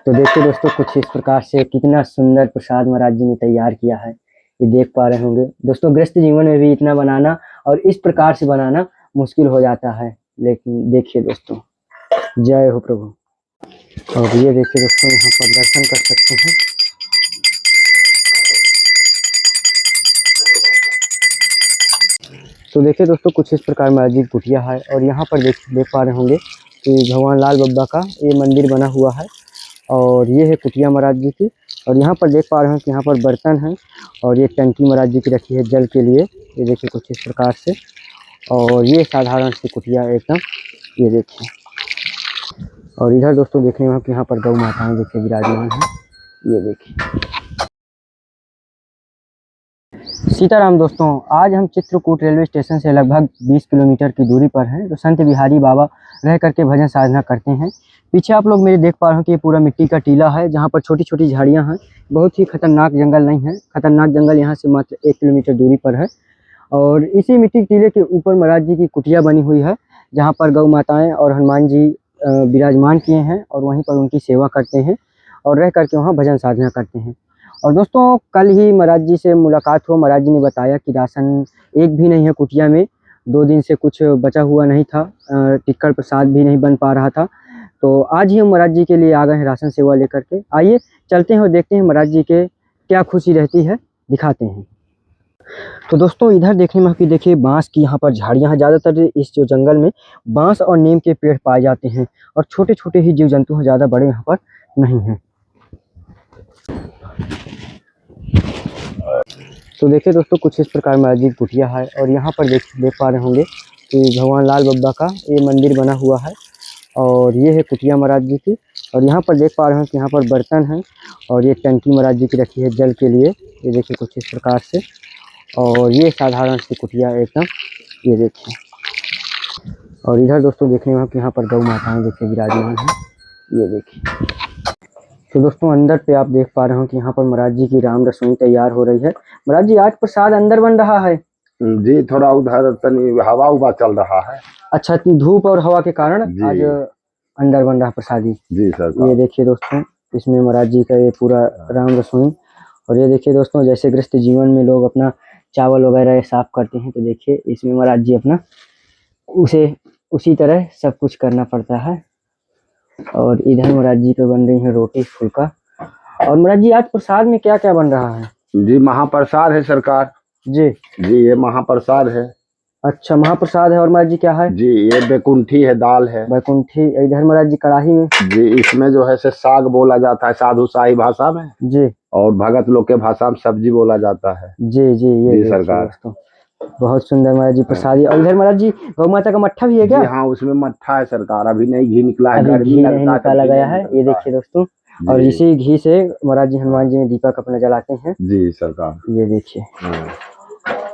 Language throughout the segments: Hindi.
तो देखिए दोस्तों, कुछ इस प्रकार से कितना सुंदर प्रसाद महाराज जी ने तैयार किया है, ये देख पा रहे होंगे दोस्तों। गृहस्थ जीवन में भी इतना बनाना और इस प्रकार से बनाना मुश्किल हो जाता है, लेकिन देखिए दोस्तों, जय हो प्रभु। और ये देखिए दोस्तों, यहाँ पर दर्शन कर सकते हैं। तो देखिए दोस्तों, कुछ इस प्रकार महाराज जी की कुटिया है और यहाँ पर देख पा रहे होंगे कि भगवान लाल बाबा का ये मंदिर बना हुआ है और ये है कुटिया महाराज जी की। और यहाँ पर देख पा रहे हैं कि यहाँ पर बर्तन है और ये टंकी महाराज जी की रखी है जल के लिए, ये देखिए कुछ इस प्रकार से। और ये साधारण सी कुटिया एकदम, ये देखिए। और इधर दोस्तों देखने में कि यहाँ पर गौ माताएं देखिए विराजमान है, ये देखिए। सीताराम दोस्तों, आज हम चित्रकूट रेलवे स्टेशन से लगभग 20 किलोमीटर की दूरी पर हैं, तो संत बिहारी बाबा रह करके भजन साधना करते हैं। पीछे आप लोग मेरे देख पा रहे हो कि ये पूरा मिट्टी का टीला है, जहाँ पर छोटी छोटी झाड़ियाँ हैं। बहुत ही खतरनाक जंगल नहीं है, खतरनाक जंगल यहाँ से मात्र 1 किलोमीटर दूरी पर है। और इसी मिट्टी के टीले के ऊपर महाराज जी की कुटिया बनी हुई है, जहाँ पर गौ माताएँ और हनुमान जी विराजमान किए हैं और वहीं पर उनकी सेवा करते हैं और रह करके वहाँ भजन साधना करते हैं। और दोस्तों, कल ही महाराज जी से मुलाकात हुआ। महाराज जी ने बताया कि राशन एक भी नहीं है कुटिया में, 2 दिन से कुछ बचा हुआ नहीं था, टिक्कर प्रसाद भी नहीं बन पा रहा था। तो आज ही हम महाराज जी के लिए आ गए हैं राशन सेवा लेकर के। आइए चलते हैं और देखते हैं महाराज जी के क्या खुशी रहती है, दिखाते हैं। तो दोस्तों, इधर देखने में कि देखिए बांस की यहाँ पर झाड़ियाँ हैं। ज़्यादातर इस जो जंगल में बांस और नीम के पेड़ पाए जाते हैं और छोटे छोटे ही जीव जंतु हैं, ज़्यादा बड़े यहाँ पर नहीं हैं। तो देखिए दोस्तों, कुछ इस प्रकार महाराज जी की कुटिया है और यहाँ पर देख पा रहे होंगे कि भगवान लाल बाबा का ये मंदिर बना हुआ है और ये है कुटिया महाराज जी की। और यहाँ पर देख पा रहे हैं कि यहाँ पर बर्तन है और ये टंकी महाराज जी की रखी है जल के लिए, ये देखिए कुछ इस प्रकार से। और ये साधारण सी कुटिया एकदम, ये देखिए। और इधर दोस्तों देखने में कि यहाँ पर गौ माताएं देखिए विराजमान है, ये देखिए। तो दोस्तों, अंदर पे आप देख पा रहे हो कि यहाँ पर महाराज जी की राम रसोई तैयार हो रही है। महाराज जी, आज प्रसाद अंदर बन रहा है जी, थोड़ा उधर तनी हवा उवा चल रहा है। अच्छा, धूप और हवा के कारण आज अंदर बन रहा है प्रसादी। जी सर। ये देखिए दोस्तों, इसमें महाराज जी का ये पूरा राम रसोई। और ये देखिए दोस्तों, जैसे गृहस्थ जीवन में लोग अपना चावल वगैरह साफ करते हैं, तो देखिए इसमें महाराज जी अपना उसी तरह सब कुछ करना पड़ता है। और इधर महाराज जी पे बन रही है रोटी फुल्का। और महाराज जी, आज प्रसाद में क्या क्या बन रहा है? जी, महाप्रसाद है सरकार। जी जी, ये महाप्रसाद है। अच्छा, महाप्रसाद है। और महाराज जी क्या है? जी, ये बैकुंठी है, दाल है। बैकुंठी। इधर महाराज जी कढ़ाई में। जी, इसमें जो है से साग बोला जाता है साधु शाही भाषा में जी, और भगत लोग के भाषा में सब्जी बोला जाता है। जी जी, ये सरकार दोस्तों, बहुत सुंदर महाराज जी प्रसादी। और इधर महाराज जी गौ माता का मट्ठा भी है क्या? जी हाँ, उसमें मट्ठा है सरकार। अभी नहीं घी निकला है, अभी घी नहीं निकाला गया है, ये देखिए दोस्तों। और इसी घी से महाराज जी हनुमान जी में दीपक अपना जलाते हैं। जी सरकार, ये देखिए।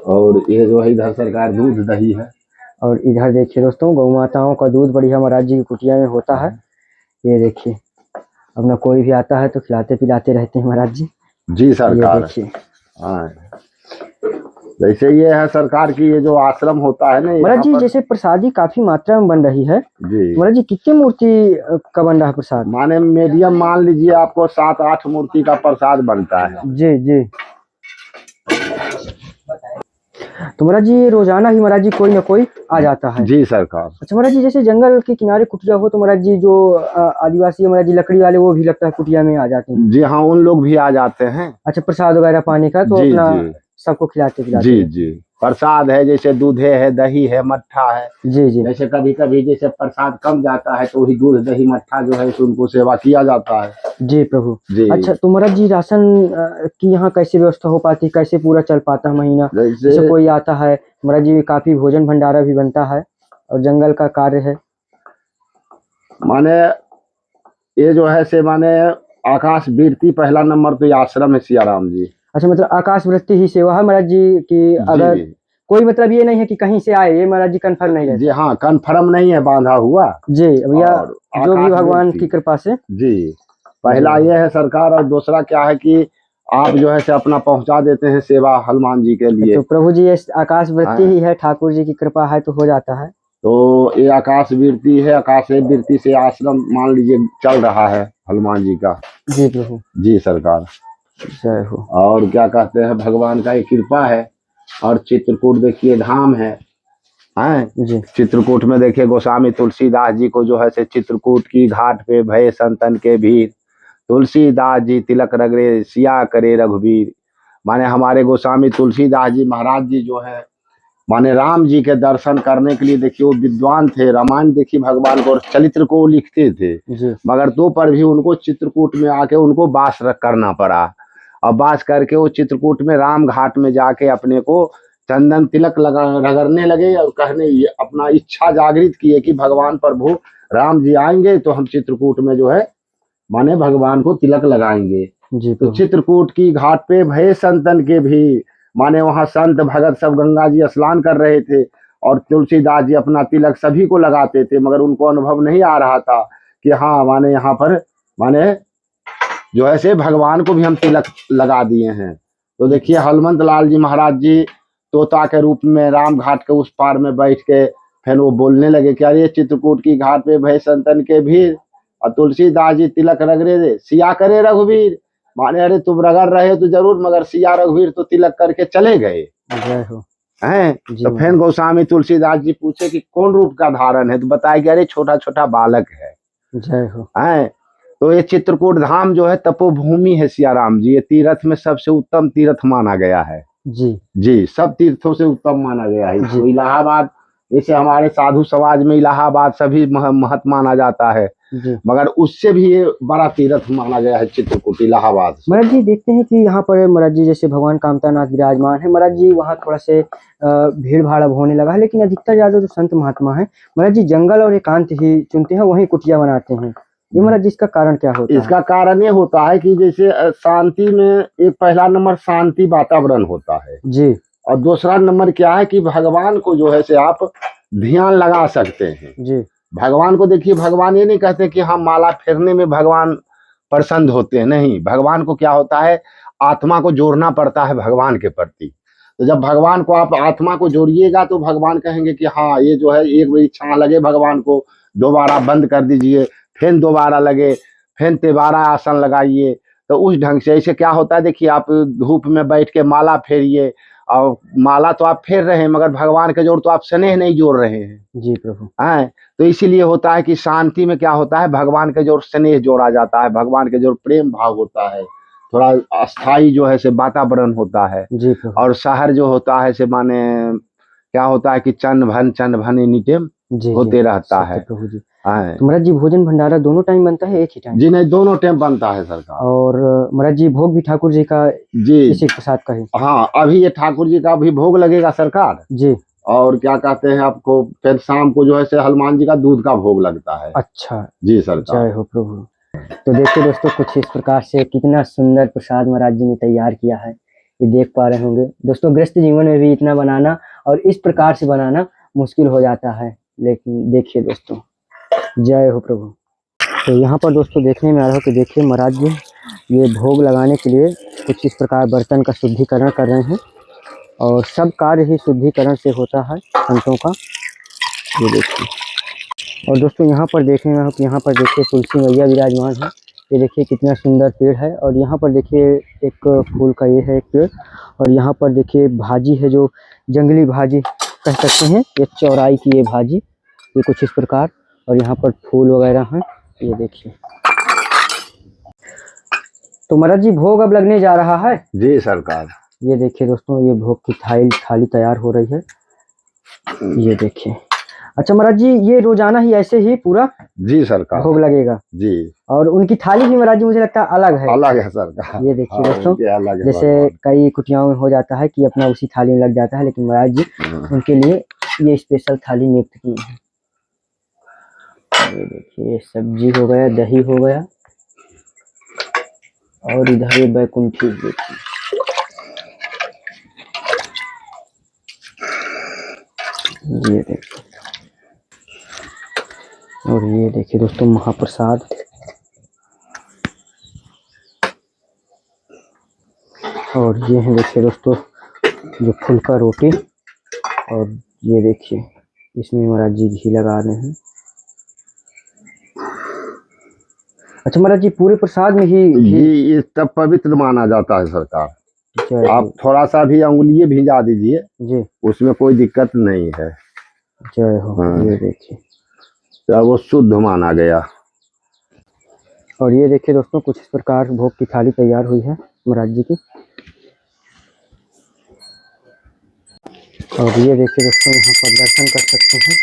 और ये जो है इधर सरकार दूध दही है। और इधर देखिए दोस्तों, गौ माताओं का दूध बढ़िया महाराज जी की कुटिया में होता है, ये देखिए। अपना कोई भी आता है तो खिलाते पिलाते रहते हैं महाराज जी। जी सरकार, ये देखिए। हाँ, जैसे ये है सरकार की ये जो आश्रम होता है ना महाराज जी, जैसे प्रसादी काफी मात्रा में बन रही है जी महाराज जी, कितनी मूर्ति का बन रहा है प्रसाद? माने मीडियम मान लीजिए आपको 7-8 मूर्ति का प्रसाद बनता है। जी जी। तो महाराज जी, रोजाना ही महाराज जी कोई ना कोई आ जाता है? जी सरकार। अच्छा महाराज जी, जैसे जंगल के किनारे कुटिया हो तो महाराज जी जो आदिवासी महाराज जी लकड़ी वाले, वो भी लगता है कुटिया में आ जाते हैं? जी हाँ, उन लोग भी आ जाते हैं। अच्छा, प्रसाद वगैरह पाने का तो अपना सबको खिलाते पिलाते? जी जी, प्रसाद है, जैसे दूधे है, दही है, मट्ठा है। जी जी। जैसे कभी कभी जैसे प्रसाद कम जाता है तो वही दूध दही मट्ठा जो है तो उनको सेवा किया जाता है। जी प्रभु जी। अच्छा, तो महाराज जी राशन की यहाँ कैसे व्यवस्था हो पाती, कैसे पूरा चल पाता है महीना? जैसे कोई आता है महाराज जी, काफी भोजन भंडारा भी बनता है और जंगल का कार्य है। माने ये जो है से माने आकाश वृत्ति पहला नंबर तो ये आश्रम है सियाराम जी। अच्छा, मतलब आकाश वृत्ति ही सेवा है महाराज जी की? अगर कोई मतलब ये नहीं है कि कहीं से आए, ये महाराज जी कन्फर्म नहीं है? जी हाँ, कन्फर्म नहीं है, बांधा हुआ जी भैया, जो भी भगवान की कृपा से। जी, पहला ये है सरकार। और दूसरा क्या है कि आप जो है से अपना पहुंचा देते हैं सेवा हनुमान जी के लिए। तो प्रभु जी, ये आकाश वृत्ति ही है, ठाकुर जी की कृपा है तो हो जाता है। तो ये आकाश वृत्ति है, आकाश वृत्ति से आश्रम मान लीजिए चल रहा है हनुमान जी का। जी प्रभु। जी सरकार। जय हो। और क्या कहते हैं, भगवान का एक कृपा है। और चित्रकूट देखिए धाम है। हैं जी चित्रकूट में देखिए गोस्वामी तुलसीदास जी को जो है से चित्रकूट की घाट पे भये संतन के भीर, तुलसीदास जी तिलक रगड़े सिया करे रघुवीर। माने हमारे गोस्वामी तुलसीदास जी महाराज जी जो है, माने राम जी के दर्शन करने के लिए देखिए वो विद्वान थे, रामायण देखिए भगवान को और चरित्र को लिखते थे। जी मगर तो पर भी उनको चित्रकूट में आके उनको वास करना पड़ा। और वास करके वो चित्रकूट में राम घाट में जाके अपने को चंदन तिलक लगा रगड़ने लगे और कहने ये अपना इच्छा जागृत किए कि भगवान प्रभु राम जी आएंगे तो हम चित्रकूट में जो है माने भगवान को तिलक लगाएंगे। जी तो प्रभु। चित्रकूट की घाट पे भये संतन के भी, माने वहां संत भगत सब गंगा जी स्नान कर रहे थे और तुलसीदास जी अपना तिलक सभी को लगाते थे, मगर उनको अनुभव नहीं आ रहा था कि हाँ माने यहाँ पर माने जो है से भगवान को भी हम तिलक लगा दिए हैं। तो देखिए हनुमंत लाल जी महाराज जी तोता के रूप में राम घाट के उस पार में बैठ के फिर वो बोलने लगे कि अरे चित्रकूट की घाट पे भय संतन के भीड़ और तुलसीदास जी तिलक रगड़े दे सिया करे रघुवीर। माने अरे तुम रगड़ रहे हो तो जरूर, मगर सिया रघुवीर तो तिलक करके चले गए जय हो। हैं। जी तो फिर गोस्वामी तुलसीदास जी पूछे कि कौन रूप का धारण है, तो बताया कि अरे छोटा छोटा बालक है। जय हो। हैं तो ये चित्रकूट धाम जो है तपोभूमि है सियाराम जी, ये तीर्थ में सबसे उत्तम तीर्थ माना गया है। जी जी सब तीर्थों से उत्तम माना गया है इसको। जी इलाहाबाद जैसे हमारे साधु समाज में इलाहाबाद सभी महत्व माना जाता है, जी। मगर उससे भी ये बड़ा तीर्थ माना गया है चित्रकूट इलाहाबाद से। महाराज जी देखते हैं कि यहाँ पर महाराज जी जैसे भगवान कामतानाथ विराजमान है महाराज जी, वहाँ थोड़ा से भीड़ भाड़ अब होने लगा है, लेकिन अधिकतर ज्यादा जो संत महात्मा है महाराज जी जंगल और एकांत ही चुनते हैं, वहीं कुटिया बनाते हैं। ये महाराज जी इसका कारण क्या होता है? इसका कारण ये होता है कि जैसे शांति में एक पहला नंबर शांति वातावरण होता है जी और दूसरा नंबर क्या है कि भगवान को जो है से आप ध्यान लगा सकते हैं। जी भगवान को देखिए, भगवान ये नहीं कहते कि हम माला फेरने में भगवान प्रसन्न होते हैं, नहीं। भगवान को क्या होता है, आत्मा को जोड़ना पड़ता है भगवान के प्रति। तो जब भगवान को आप आत्मा को जोड़िएगा तो भगवान कहेंगे कि हाँ ये जो है एक बार इच्छा लगे भगवान को दोबारा बंद कर दीजिए, फिर दोबारा लगे, फिर तिबारा आसन लगाइए। तो उस ढंग से ऐसे क्या होता है, देखिए आप धूप में बैठ के माला फेरिए और माला तो आप फेर रहे हैं मगर भगवान के जोड़ तो आप स्नेह नहीं जोड़ रहे हैं। जी प्रभु। हैं तो इसीलिए होता है कि शांति में क्या होता है, भगवान के जोड़ स्नेह जोड़ा जाता है, भगवान के जोड़ प्रेम भाव होता है, थोड़ा अस्थाई जो है से वातावरण होता है। जी प्रभु। और शहर जो होता है से माने क्या होता है कि चंद भन एनी टाइम जी होते रहता सत्य है। प्रभु जी। हैं तो महाराज जी भोजन भंडारा दोनों टाइम बनता है एक ही टाइम? जी नहीं, दोनों टाइम बनता है सरकार। और महाराज जी भोग भी ठाकुर जी का जी इसी प्रसाद का ही? हाँ, अभी ये ठाकुर जी का भी भोग लगेगा सरकार। जी और क्या कहते हैं आपको, फिर शाम को जो है से हनुमान जी का दूध का भोग लगता है। अच्छा। जी सरकार। जय हो प्रभु। तो देखिए दोस्तों कुछ इस प्रकार से कितना सुंदर प्रसाद महाराज जी ने तैयार किया है, ये देख पा रहे होंगे दोस्तों। गृहस्थ जीवन में भी इतना बनाना और इस प्रकार से बनाना मुश्किल हो जाता है, लेकिन देखिए दोस्तों, जय हो प्रभु। तो यहाँ पर दोस्तों देखने में आ रहा हो कि देखिए महाराज जी ये भोग लगाने के लिए कुछ इस प्रकार बर्तन का शुद्धिकरण कर रहे हैं और सब कार्य ही शुद्धिकरण से होता है संतों का, ये देखिए। और दोस्तों यहाँ पर देखने में हो कि यहाँ पर देखिए तुलसी मैया विराजमान है, ये देखिए कितना सुंदर पेड़ है। और यहाँ पर देखिए एक फूल का ये है एक पेड़, और यहाँ पर देखिए भाजी है जो जंगली भाजी कह सकते हैं, ये चौराई की ये भाजी, ये कुछ इस प्रकार। और यहाँ पर फूल वगैरह हैं, ये देखिए। तो महाराज जी भोग अब लगने जा रहा है। जी सरकार। ये देखिए दोस्तों ये भोग की थाली तैयार हो रही है, ये देखिए। अच्छा महाराज जी ये रोजाना ही ऐसे ही पूरा जी सरकार भोग लगेगा? जी। और उनकी थाली भी महाराज जी मुझे लगता है अलग है। अलग है सरकार। ये देखिए हाँ, दोस्तों, उनके अलग है जैसे भगवान। कई कुटियाओं में हो जाता है कि अपना उसी थाली में लग जाता है, लेकिन महाराज जी उनके लिए ये स्पेशल थाली नियुक्त की है। ये देखिए सब्जी हो गया, दही हो गया, और इधर ये बैकुंठी देखिए। ये देखिए, और ये देखिए दोस्तों महाप्रसाद। और ये है देखिए दोस्तों जो फुल्का रोटी, और ये देखिए इसमें महाराज जी घी लगा रहे हैं। अच्छा महाराज जी, पूरे प्रसाद में ही घी? ये तब पवित्र माना जाता है सरकार। जय आप हो। थोड़ा सा भी अंगुलिये भिजा दीजिए, जी। उसमें कोई दिक्कत नहीं है। जय हो। हाँ। ये देखिए, तो वो शुद्ध माना गया। और ये देखिए दोस्तों, कुछ इस प्रकार भोग की थाली तैयार हुई है महाराज जी की। और ये देखिए दोस्तों, यहाँ पर दर्शन कर सकते हैं।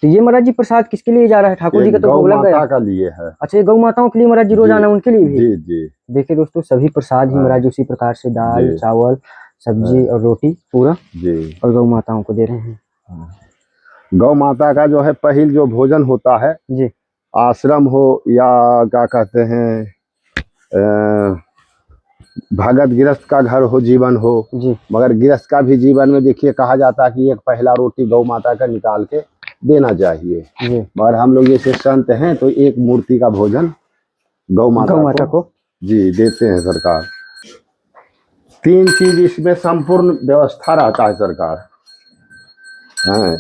तो ये महाराज जी प्रसाद किसके लिए जा रहा है? ठाकुर जी का तो गौ भोग लग गया। माता का लिए है। अच्छा, ये गौ माताओं के लिए महाराज जी रोजाना, उनके लिए भी? जी जी। देखिए दोस्तों, सभी प्रसाद ही हाँ। महाराज जी उसी प्रकार से दाल, जी। चावल, सब्जी और रोटी पूरा, जी। और गौ माताओं को दे रहे हैं। गौ माता का जो है पहिल जो भोजन होता है जी। आश्रम हो या क्या कहते हैं भगत गृहस्थ का घर हो, जीवन हो, जी। मगर गृहस्थ का भी जीवन में देखिए कहा जाता है कि एक पहला रोटी गौ माता का निकाल के देना चाहिए। जी। मगर हम लोग जैसे संत हैं तो एक मूर्ति का भोजन गौ माता को जी देते हैं सरकार। 3 चीज इसमें संपूर्ण व्यवस्था रहता है सरकार। हाँ,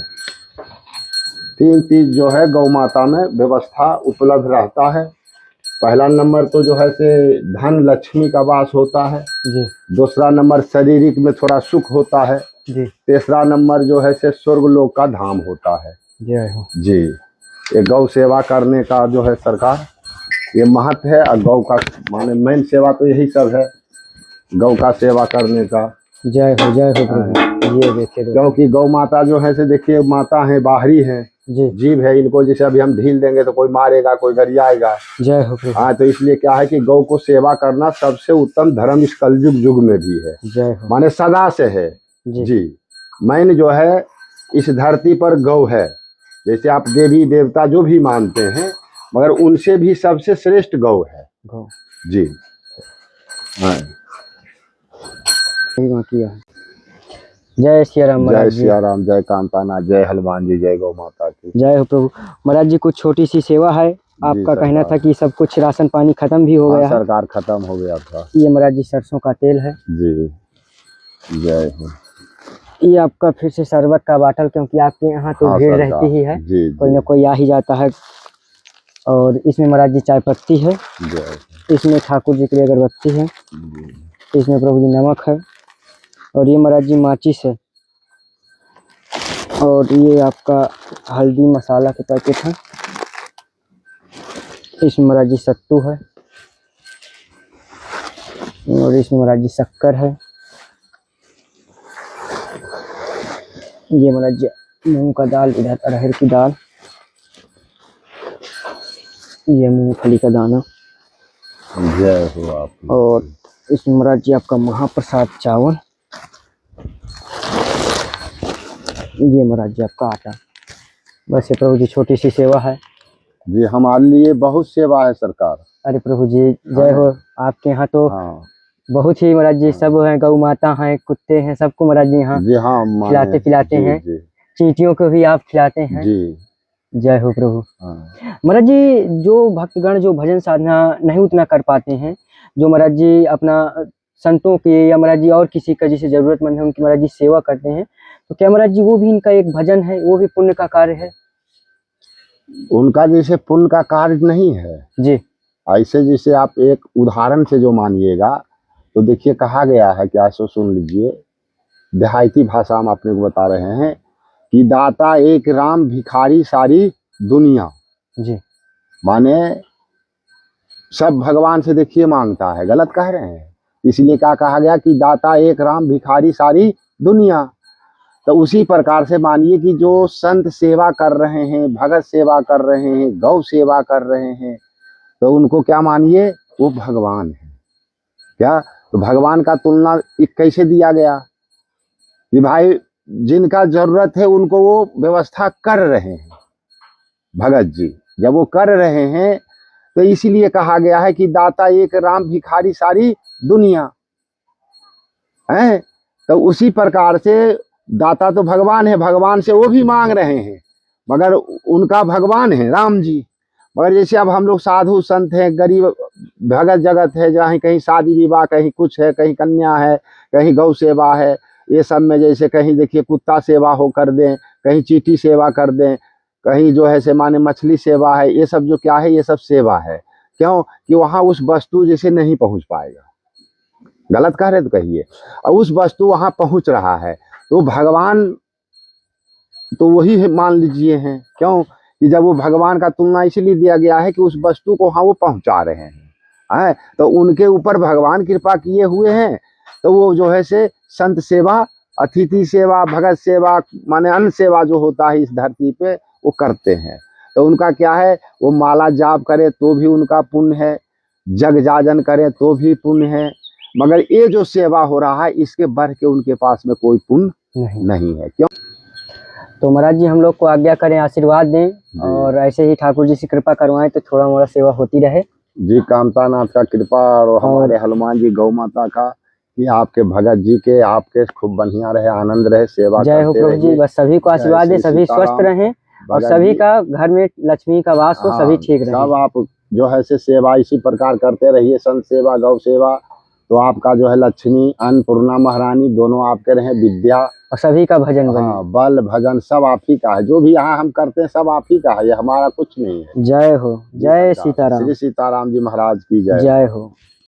3 चीज जो है गौ माता में व्यवस्था उपलब्ध रहता है। पहला नंबर तो जो है से धन लक्ष्मी का वास होता है। जी। दूसरा नंबर शारीरिक में थोड़ा सुख होता है। जी। तीसरा नंबर जो है से स्वर्ग लोक का धाम होता है। जय हो। जी। ये गौ सेवा करने का जो है सरकार ये महत्व है। और गौ का माने मेन सेवा तो यही सब है, गौ का सेवा करने का। जय हो प्रभु। ये देखिए क्योंकि गौ माता जो है से देखिए माता है, बाहरी है, जी। जीव है। इनको जैसे अभी हम ढील देंगे तो कोई मारेगा, कोई गरियाएगा। जय हो प्रभु। हाँ, तो इसलिए क्या है कि गौ को सेवा करना सबसे उत्तम धर्म इस कलयुग युग में भी है। जय हो। माने सदा से है। जी। मैंने जो है इस धरती पर गौ है। जैसे आप देवी देवता जो भी मानते हैं, मगर उनसे भी सबसे श्रेष्ठ गौ है। गौ। जी। हाँ। किया है। जय सिया राम महाराज जय जी। सिया राम, जय कामताना, जय हनुमान जी, जय गौ माता की। जय हो प्रभु। महाराज जी, कुछ छोटी सी सेवा है। आपका कहना था कि सब कुछ राशन पानी खत्म भी हो गया है। सरकार खत्म हो गया था। ये महाराज जी सरसों का तेल है। जी। जय हो। ये आपका फिर से शरबत का बाटल, क्योंकि आपके यहाँ तो भीड़ रहती ही है। जी, कोई ना कोई आ ही जाता है। और इसमें महाराज जी चाय पत्ती है। इसमें ठाकुर जी के लिए अगरबत्ती है। इसमें प्रभु जी नमक है। और ये महाराज जी माचिस है। और ये आपका हल्दी मसाला के पैकेट है। इसमें महाराज जी सत्तू है। और इसमें महाराज जी शक्कर है। ये महाराज जी मूंग का दाल, इधर अरहर की दाल, ये मूंगफली का दाना। जय हो आप। और इसमें महाराज जी आपका महाप्रसाद चावल। ये महाराज जी आपका आटा। बस ये प्रभु जी छोटी सी सेवा है। जी, हमारे लिए बहुत सेवा है सरकार। अरे प्रभु जी जय हो। आपके यहाँ तो बहुत ही महाराज जी सब हैं, गौ माता हैं, कुत्ते हैं, सबको महाराज जी यहाँ खिलाते पिलाते हैं। चींटियों को भी आप खिलाते हैं। जी। जय हो प्रभु। महाराज जी, जो भक्तगण जो भजन साधना नहीं उतना कर पाते हैं, जो महाराज जी अपना संतों के या महाराज जी और किसी का जिसे जरूरतमंद है उनकी महाराज जी सेवा करते हैं, तो क्या महाराज जी वो भी इनका एक भजन है, वो भी पुण्य का कार्य है? उनका जैसे पुण्य का कार्य नहीं है जी। ऐसे जैसे आप एक उदाहरण से जो मानिएगा तो देखिए कहा गया है, क्या सो सुन लीजिए, देहाती भाषा में अपने को बता रहे हैं कि दाता एक राम भिखारी सारी दुनिया। जी। माने सब भगवान से देखिए मांगता है, गलत कह रहे हैं। इसलिए क्या कहा गया कि दाता एक राम भिखारी सारी दुनिया। तो उसी प्रकार से मानिए कि जो संत सेवा कर रहे हैं, भगत सेवा कर रहे हैं, गौ सेवा कर रहे हैं, तो उनको क्या मानिए, वो भगवान है। क्या? तो भगवान का तुलना कैसे दिया गया कि भाई जिनका जरूरत है उनको वो व्यवस्था कर रहे हैं भगत जी। जब वो कर रहे हैं तो इसीलिए कहा गया है कि दाता एक राम भिखारी सारी दुनिया है। तो उसी प्रकार से दाता तो भगवान है, भगवान से वो भी मांग रहे हैं, मगर उनका भगवान है राम जी। मगर जैसे अब हम लोग साधु संत हैं, गरीब भगत जगत है, जहाँ कहीं शादी विवाह, कहीं कुछ है, कहीं कन्या है, कहीं गौ सेवा है, ये सब में जैसे कहीं देखिए कुत्ता सेवा हो कर दें, कहीं चींटी सेवा कर दें, कहीं जो है से माने मछली सेवा है, ये सब जो क्या है, ये सब सेवा है। क्यों कि वहाँ उस वस्तु जैसे नहीं पहुँच पाएगा, गलत कह रहे तो कहिए, और उस वस्तु वहाँ पहुँच रहा है तो भगवान तो वही है, मान लीजिए हैं। क्यों कि जब वो भगवान का तुलना इसलिए दिया गया है कि उस वस्तु को हाँ वो पहुंचा रहे हैं, तो उनके ऊपर भगवान कृपा किए हुए हैं, तो वो जो है से संत सेवा, अतिथि सेवा, भगत सेवा, माने अन्न सेवा जो होता है इस धरती पे वो करते हैं। तो उनका क्या है, वो माला जाप करे तो भी उनका पुण्य है, जग जाजन करे तो भी पुण्य है, मगर ये जो सेवा हो रहा है इसके बढ़ के उनके पास में कोई पुण्य नहीं है। क्यों? तो महाराज जी हम लोग को आज्ञा करें, आशीर्वाद दें और ऐसे ही ठाकुर जी से कृपा करवाएं तो थोड़ा मोड़ा सेवा होती रहे जी। कामतानाथ का कृपा और हमारे हनुमान जी गौ माता का, कि आपके भगत जी के आपके खूब बढ़िया रहे, आनंद रहे, सेवा जय हो करते प्रभु जी। रहिए। बस सभी को आशीर्वाद दे, सभी स्वस्थ रहें और भगत सभी जी, का घर में लक्ष्मी का वास हो, सभी ठीक रहे। सब आप जो है से सेवा इसी प्रकार करते रहिए, संत सेवा, गौ सेवा, तो आपका जो है लक्ष्मी अन्नपूर्णा महारानी दोनों आपके रहे, विद्या और सभी का भजन बने। बल भजन सब आप ही का है, जो भी यहाँ हम करते हैं सब आप ही का है, ये हमारा कुछ नहीं है। जय हो, जय सीताराम। श्री सीताराम जी महाराज की जय। जय हो।